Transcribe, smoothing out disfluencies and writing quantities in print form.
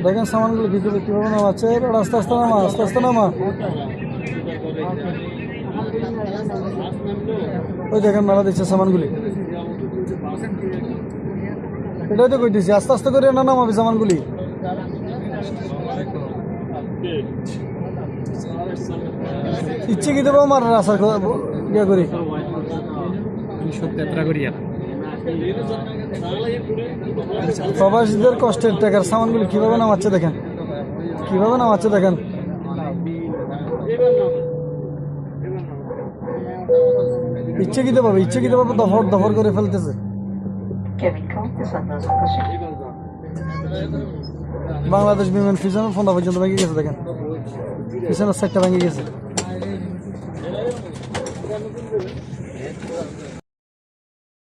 দেখেন সামানগুলো ভিতরে কিভাবে নামাচ্ছে, এবার আস্তে আস্তে নামা, আস্তে আস্তে নামা। ওই দেখেন নালা দিচ্ছে সামানগুলি, এটাই তো কইতেছি, আস্তে আস্তে করে না নামাবি সামানগুলি। ইচ্ছে কি দেবো আমার আশা ইয়ে করি প্রবাসীদের কষ্টের টাকার সামানগুলি কিভাবে নামাচ্ছে দেখেন, কিভাবে নামাচ্ছে দেখেন। ইচ্ছাকৃত ভাবে দফর দফর করে ফেলতেছে। বাংলাদেশ বিমান পিছনে ফোনটা পর্যন্ত ভেঙে গেছে দেখেন, পিছনের সাইডটা ভেঙে গেছে।